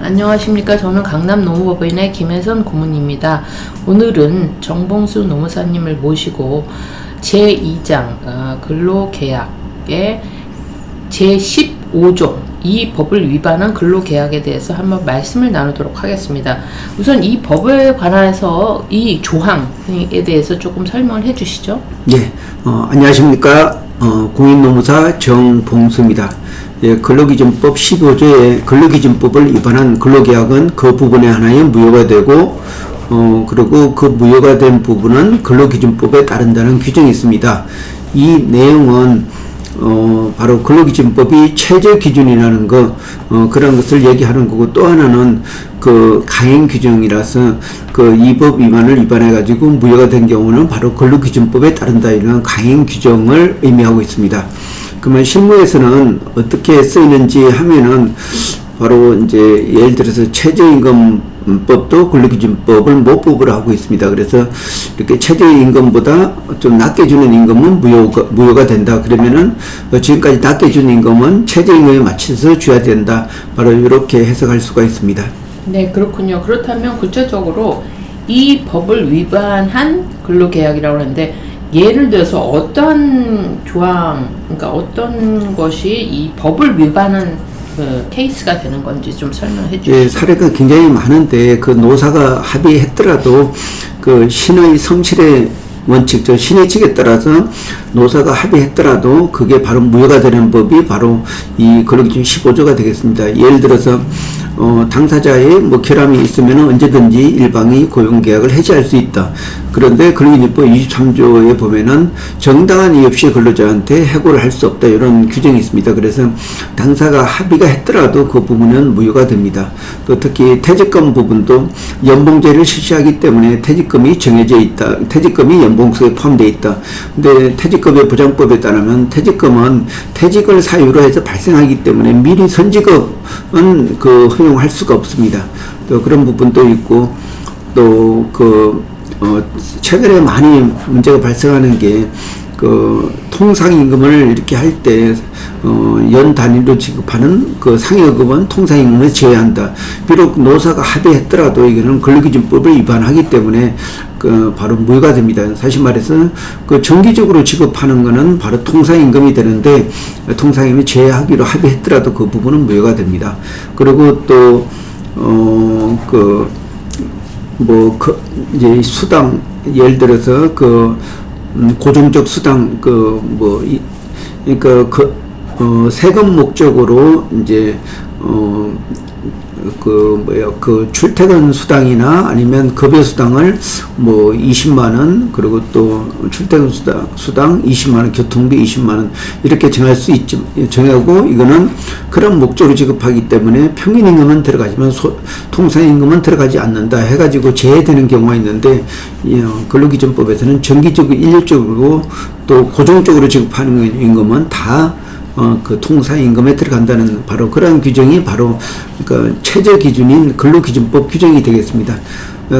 안녕하십니까. 저는 강남노무법인의 김혜선 고문입니다. 오늘은 정봉수 노무사님을 모시고 제2장 근로계약의 제15조 이 법을 위반한 근로계약에 대해서 한번 말씀을 나누도록 하겠습니다. 우선 이 법에 관해서 이 조항에 대해서 조금 설명을 해주시죠. 네, 안녕하십니까. 공인노무사 정봉수입니다. 예, 근로기준법 15조의 근로기준법을 위반한 근로계약은 그 부분의 하나의 무효가 되고, 그리고 그 무효가 된 부분은 근로기준법에 따른다는 규정이 있습니다. 이 내용은 바로 근로기준법이 최저기준이라는 그런 것을 얘기하는 거고, 또 하나는 그 가행규정이라서 이 법 위반을 위반해가지고 무효가 된 경우는 바로 근로기준법에 따른다, 이런 가행규정을 의미하고 있습니다. 그러면 실무에서는 어떻게 쓰이는지 하면은 바로 이제 예를 들어서 최저임금법도 근로기준법을 모법으로 하고 있습니다. 그래서 이렇게 최저임금보다 좀 낮게 주는 임금은 무효가 된다. 그러면은 지금까지 낮게 준 임금은 최저임금에 맞춰서 줘야 된다. 바로 이렇게 해석할 수가 있습니다. 네, 그렇군요. 그렇다면 구체적으로 이 법을 위반한 근로계약이라고 하는데, 예를 들어서 어떤 조항, 그러니까 어떤 것이 이 법을 위반한 케이스가 되는 건지 좀 설명해 주시죠. 예, 사례가 굉장히 많은데 그 노사가 합의했더라도 그 신의 성실의 원칙, 신의 측에 따라서 노사가 합의했더라도 그게 바로 무효가 되는 법이 바로 이 근로기준 15조가 되겠습니다. 예를 들어서 당사자의 결함이 있으면 언제든지 일방이 고용계약을 해지할 수 있다. 그런데 근로기준법 23조에 보면은 정당한 이유 없이 근로자한테 해고를 할 수 없다, 이런 규정이 있습니다. 그래서 당사가 합의가 했더라도 그 부분은 무효가 됩니다. 또 특히 퇴직금 부분도 연봉제를 실시하기 때문에 퇴직금이 정해져 있다. 퇴직금이 연봉 속에 포함되어 있다. 근데 퇴직금의 보장법에 따르면 퇴직금은 퇴직을 사유로 해서 발생하기 때문에 미리 선지급은 허용할 수가 없습니다. 또 그런 부분도 있고, 또 최근에 많이 문제가 발생하는 게 통상임금을 이렇게 할 때 연 단위로 지급하는 상여금은 통상임금에 제외한다. 비록 노사가 합의했더라도 이거는 근로기준법을 위반하기 때문에 바로 무효가 됩니다. 사실 말해서 정기적으로 지급하는 거는 바로 통상임금이 되는데, 통상임금을 제외하기로 합의했더라도 그 부분은 무효가 됩니다. 그리고 또 이제 수당, 예를 들어서 고정적 수당, 세금 목적으로 이제, 출퇴근 수당이나 아니면 급여 수당을 20만원, 그리고 또 출퇴근 수당 20만원, 교통비 20만원, 이렇게 정할 수 있죠. 정하고, 이거는 그런 목적으로 지급하기 때문에 평균임금은 들어가지만 통상임금은 들어가지 않는다 해가지고 제외되는 경우가 있는데, 근로기준법에서는 정기적으로 일률적으로 또 고정적으로 지급하는 임금은 다 통상임금에 들어간다는 바로 그런 규정이 바로 최저기준인 근로기준법 규정이 되겠습니다.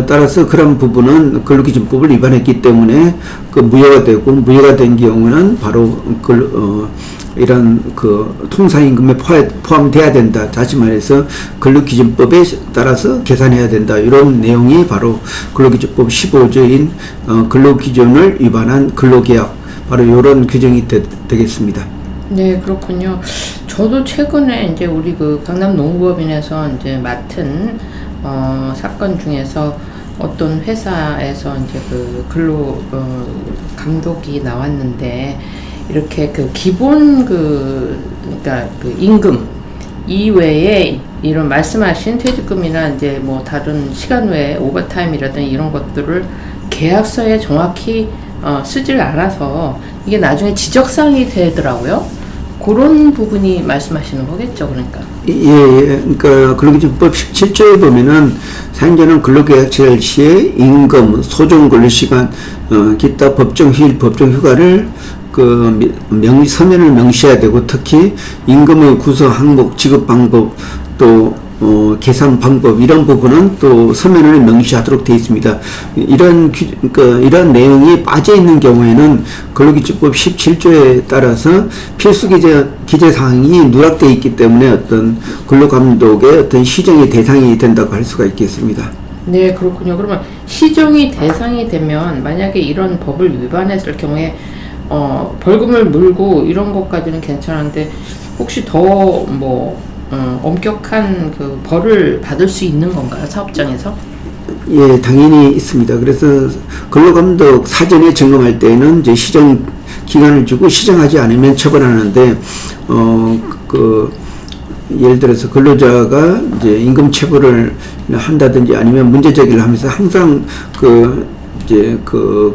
따라서 그런 부분은 근로기준법을 위반했기 때문에 무효가 되고, 무효가 된 경우는 바로 이런 통상임금에 포함돼야 된다. 다시 말해서 근로기준법에 따라서 계산해야 된다. 이런 내용이 바로 근로기준법 15조인 근로기준을 위반한 근로계약, 바로 이런 규정이 되겠습니다. 네, 그렇군요. 저도 최근에 이제 우리 강남 노무법인에서 이제 맡은 사건 중에서 어떤 회사에서 이제 근로 감독이 나왔는데, 이렇게 기본 그러니까 임금 이외에 이런 말씀하신 퇴직금이나 이제 다른 시간 외에 오버타임이라든지 이런 것들을 계약서에 정확히 쓰질 않아서 이게 나중에 지적사항이 되더라고요. 그런 부분이 말씀하시는 거겠죠, 그러니까. 예. 그러니까 근로기준법 17조에 보면은 사용자는 근로계약 체결 시에 임금, 소정 근로시간, 기타 법정 휴일, 법정 휴가를 서면을 명시해야 되고, 특히 임금의 구성 항목, 지급 방법, 또 계산 방법 이런 부분은 또 서면을 명시하도록 되어 있습니다. 이런 내용이 빠져 있는 경우에는 근로기준법 17조에 따라서 필수 기재 사항이 누락되어 있기 때문에 어떤 근로감독의 어떤 시정의 대상이 된다고 할 수가 있겠습니다. 네, 그렇군요. 그러면 시정이 대상이 되면 만약에 이런 법을 위반했을 경우에 벌금을 물고 이런 것까지는 괜찮은데 혹시 더 엄격한 그 벌을 받을 수 있는 건가요, 사업장에서? 예, 당연히 있습니다. 그래서 근로감독 사전에 점검할 때는 이제 시정 기간을 주고 시정하지 않으면 처벌하는데, 예를 들어서 근로자가 이제 임금 체불을 한다든지 아니면 문제 제기를 하면서 항상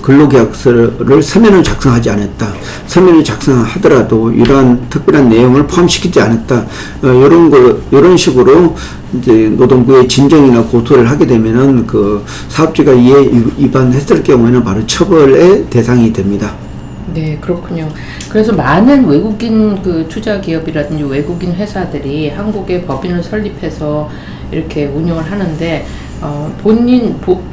근로계약서를 서면을 작성하지 않았다. 서면을 작성하더라도 이러한 특별한 내용을 포함시키지 않았다. 이런 식으로 이제 노동부에 진정이나 고소를 하게 되면은 그 사업주가 이에 위반했을 경우에는 바로 처벌의 대상이 됩니다. 네, 그렇군요. 그래서 많은 외국인 그 투자 기업이라든지 외국인 회사들이 한국에 법인을 설립해서 이렇게 운영을 하는데,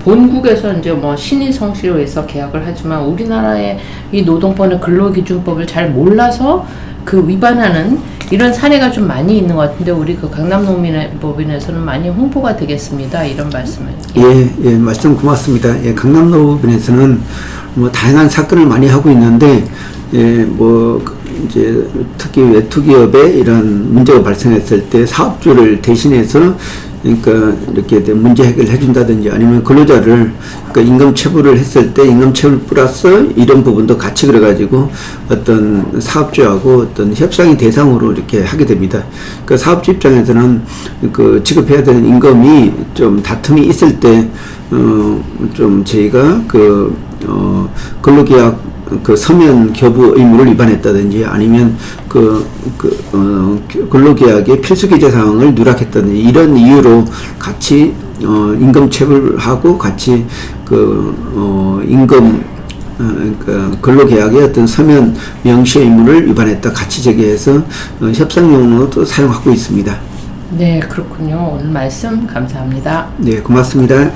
본국에서 이제 신의 성시로 해서 계약을 하지만 우리나라의 이 노동법의 근로기준법을 잘 몰라서 그 위반하는 이런 사례가 좀 많이 있는 것 같은데, 우리 그 강남노무법인에서는 많이 홍보가 되겠습니다. 이런 말씀을. 예, 말씀 고맙습니다. 예, 강남노무법인에서는 다양한 사건을 많이 하고 있는데, 이제 특히 외투기업에 이런 문제가 발생했을 때 사업주를 대신해서 그러니까 이렇게 문제 해결을 해준다든지 아니면 근로자를 임금 체불을 했을 때 임금 체불 플러스 이런 부분도 같이 그래가지고 어떤 사업주하고 어떤 협상의 대상으로 이렇게 하게 됩니다. 그 사업주 입장에서는 그 지급해야 되는 임금이 좀 다툼이 있을 때 좀 저희가 근로계약 서면 교부 의무를 위반했다든지 아니면 근로계약의 필수기재 사항을 누락했다든지 이런 이유로 같이 임금 체불하고 같이 임금 근로계약의 어떤 서면 명시 의무를 위반했다 같이 제기해서 협상용으로도 사용하고 있습니다. 네, 그렇군요. 오늘 말씀 감사합니다. 네, 고맙습니다.